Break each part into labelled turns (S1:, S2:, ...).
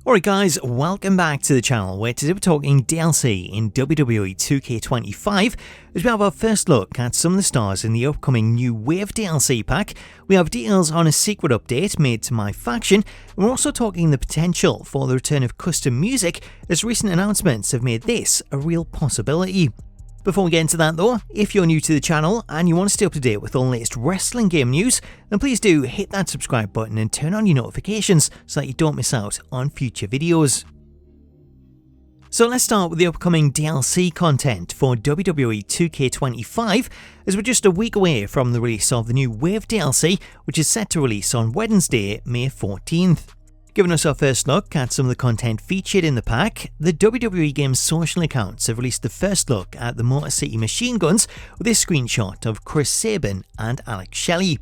S1: Alright guys, welcome back to the channel where today we're talking DLC in WWE 2K25 as we have our first look at some of the stars in the upcoming new Wave DLC pack. We have details on a secret update made to MyFaction, and we're also talking the potential for the return of custom music as recent announcements have made this a real possibility. Before we get into that though, if you're new to the channel and you want to stay up to date with all the latest wrestling game news, then please do hit that subscribe button and turn on your notifications so that you don't miss out on future videos. So let's start with the upcoming DLC content for WWE 2K25 as we're just a week away from the release of the new Wave DLC, which is set to release on Wednesday, May 14th. Giving us our first look at some of the content featured in the pack, the WWE game's social accounts have released the first look at the Motor City Machine Guns with this screenshot of Sabin and Shelley.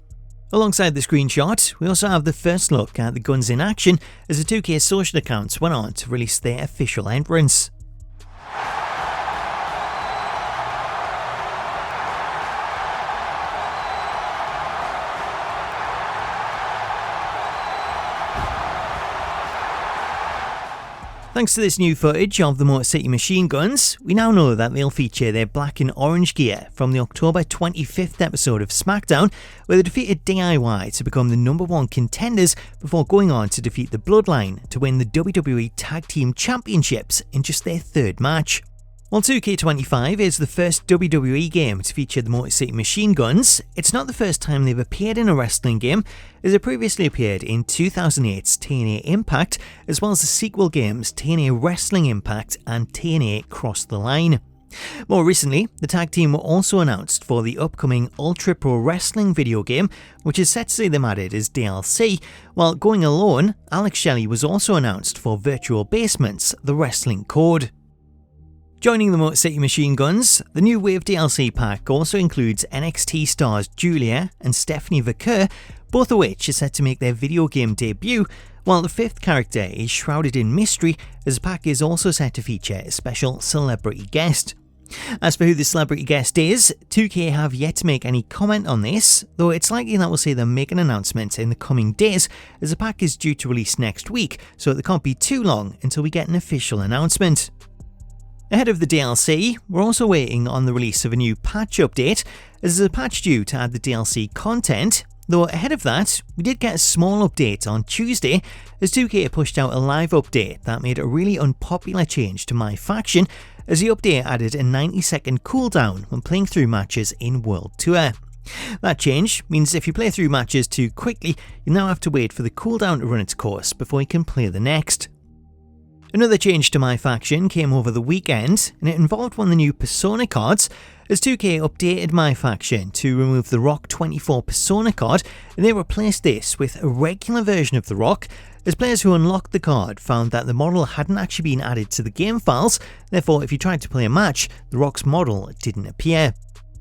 S1: Alongside the screenshot, we also have the first look at the guns in action as the 2K social accounts went on to release their official entrance. Thanks to this new footage of the Motor City Machine Guns, we now know that they'll feature their black and orange gear from the October 25th episode of Smackdown, where they defeated DIY to become the #1 contenders before going on to defeat the Bloodline to win the WWE Tag Team Championships in just their third match. While 2K25 is the first WWE game to feature the Motor City Machine Guns, it's not the first time they've appeared in a wrestling game, as they previously appeared in 2008's TNA Impact, as well as the sequel games TNA Wrestling Impact and TNA Cross the Line. More recently, the tag team were also announced for the upcoming Ultra Pro Wrestling video game, which is set to see them added as DLC, while going alone, Shelley was also announced for Virtual Basement's The Wrestling Code. Joining the Motor City Machine Guns, the new Wave DLC pack also includes NXT stars Giulia and Stephanie Vacquer, both of which are set to make their video game debut, while the fifth character is shrouded in mystery as the pack is also set to feature a special celebrity guest. As for who the celebrity guest is, 2K have yet to make any comment on this, though it's likely that we'll see them make an announcement in the coming days as the pack is due to release next week, so it can't be too long until we get an official announcement. Ahead of the DLC, we're also waiting on the release of a new patch update, as there's a patch due to add the DLC content, though ahead of that, we did get a small update on Tuesday as 2K pushed out a live update that made a really unpopular change to MyFaction, as the update added a 90-second cooldown when playing through matches in World Tour. That change means if you play through matches too quickly, you now have to wait for the cooldown to run its course before you can play the next. Another change to MyFaction came over the weekend, and it involved one of the new Persona cards, as 2K updated MyFaction to remove the Rock 24 Persona card, and they replaced this with a regular version of the Rock, as players who unlocked the card found that the model hadn't actually been added to the game files, therefore if you tried to play a match, the Rock's model didn't appear.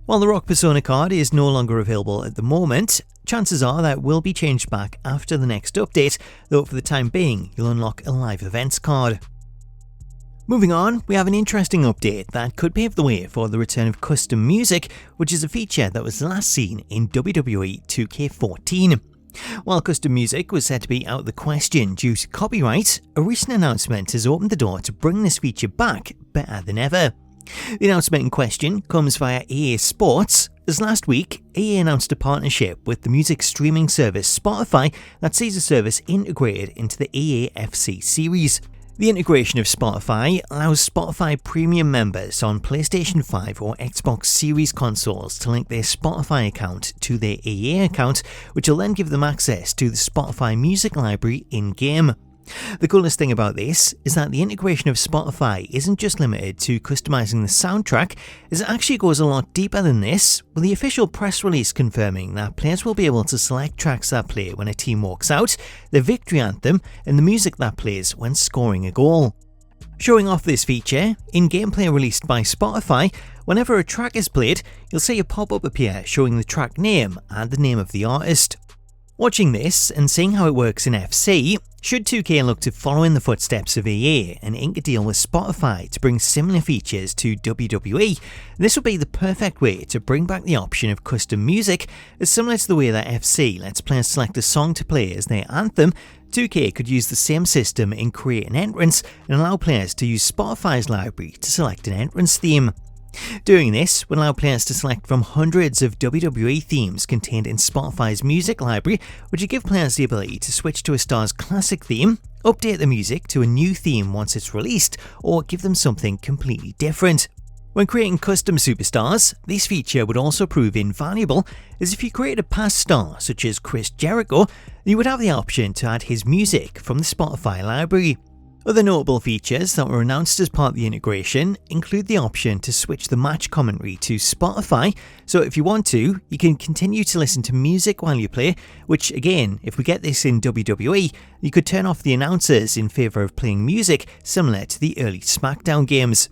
S1: While the Rock Persona card is no longer available at the moment, chances are that will be changed back after the next update, though for the time being you'll unlock a live events card. Moving on, we have an interesting update that could pave the way for the return of custom music, which is a feature that was last seen in WWE 2K14. While custom music was said to be out of the question due to copyright, a recent announcement has opened the door to bring this feature back better than ever. The announcement in question comes via EA Sports, as last week EA announced a partnership with the music streaming service Spotify that sees the service integrated into the EA FC series. The integration of Spotify allows Spotify Premium members on PlayStation 5 or Xbox Series consoles to link their Spotify account to their EA account, which will then give them access to the Spotify music library in-game. The coolest thing about this is that the integration of Spotify isn't just limited to customizing the soundtrack, as it actually goes a lot deeper than this, with the official press release confirming that players will be able to select tracks that play when a team walks out, their victory anthem, and the music that plays when scoring a goal. Showing off this feature, in gameplay released by Spotify, whenever a track is played, you'll see a pop-up appear showing the track name and the name of the artist. Watching this and seeing how it works in FC, Should 2K look to follow in the footsteps of EA and ink a deal with Spotify to bring similar features to WWE, this would be the perfect way to bring back the option of custom music, as similar to the way that FC lets players select a song to play as their anthem. 2K could use the same system in Create an Entrance and allow players to use Spotify's library to select an entrance theme. Doing this would allow players to select from hundreds of WWE themes contained in Spotify's music library, which would give players the ability to switch to a star's classic theme, update the music to a new theme once it's released, or give them something completely different. When creating custom superstars, this feature would also prove invaluable, as if you created a past star such as Chris Jericho, you would have the option to add his music from the Spotify library. Other notable features that were announced as part of the integration include the option to switch the match commentary to Spotify, so if you want to, you can continue to listen to music while you play, which again, if we get this in WWE, you could turn off the announcers in favour of playing music similar to the early Smackdown games.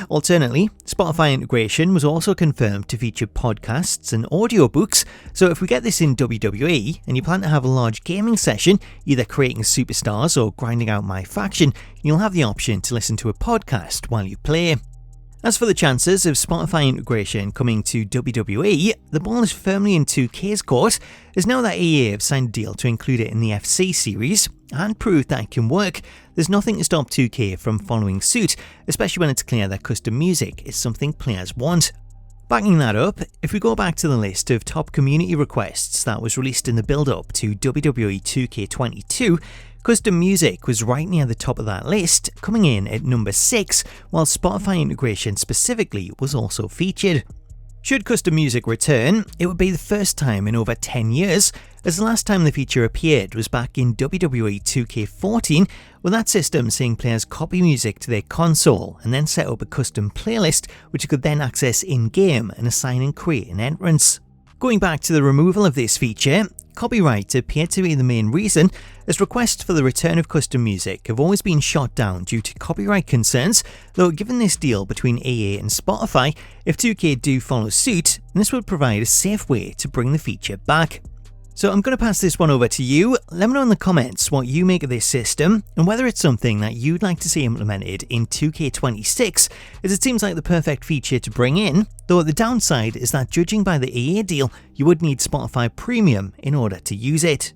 S1: Alternately, Spotify integration was also confirmed to feature podcasts and audiobooks, so if we get this in WWE and you plan to have a large gaming session, either creating superstars or grinding out MyFaction, you'll have the option to listen to a podcast while you play. As for the chances of Spotify integration coming to WWE, the ball is firmly in 2K's court, as now that EA have signed a deal to include it in the FC series and proved that it can work, there's nothing to stop 2K from following suit, especially when it's clear that custom music is something players want. Backing that up, if we go back to the list of top community requests that was released in the build-up to WWE 2K25, custom music was right near the top of that list, coming in at number 6, while Spotify integration specifically was also featured. Should custom music return, it would be the first time in over 10 years, as the last time the feature appeared was back in WWE 2K14, with that system seeing players copy music to their console and then set up a custom playlist which you could then access in-game and assign and create an entrance. Going back to the removal of this feature, copyright appeared to be the main reason, as requests for the return of custom music have always been shot down due to copyright concerns, though given this deal between EA and Spotify, if 2K do follow suit, this would provide a safe way to bring the feature back. So I'm going to pass this one over to you. Let me know in the comments what you make of this system and whether it's something that you'd like to see implemented in 2K26, as it seems like the perfect feature to bring in, though the downside is that judging by the EA deal, you would need Spotify Premium in order to use it.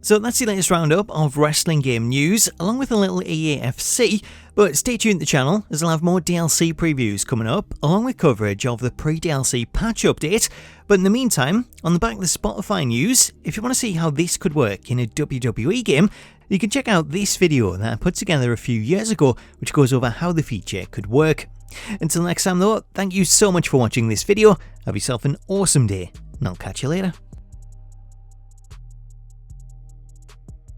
S1: So that's the latest roundup of wrestling game news, along with a little EAFC, but stay tuned to the channel as I'll have more DLC previews coming up, along with coverage of the pre-DLC patch update. But in the meantime, on the back of the Spotify news, if you want to see how this could work in a WWE game, you can check out this video that I put together a few years ago, which goes over how the feature could work. Until next time though, thank you so much for watching this video, have yourself an awesome day, and I'll catch you later.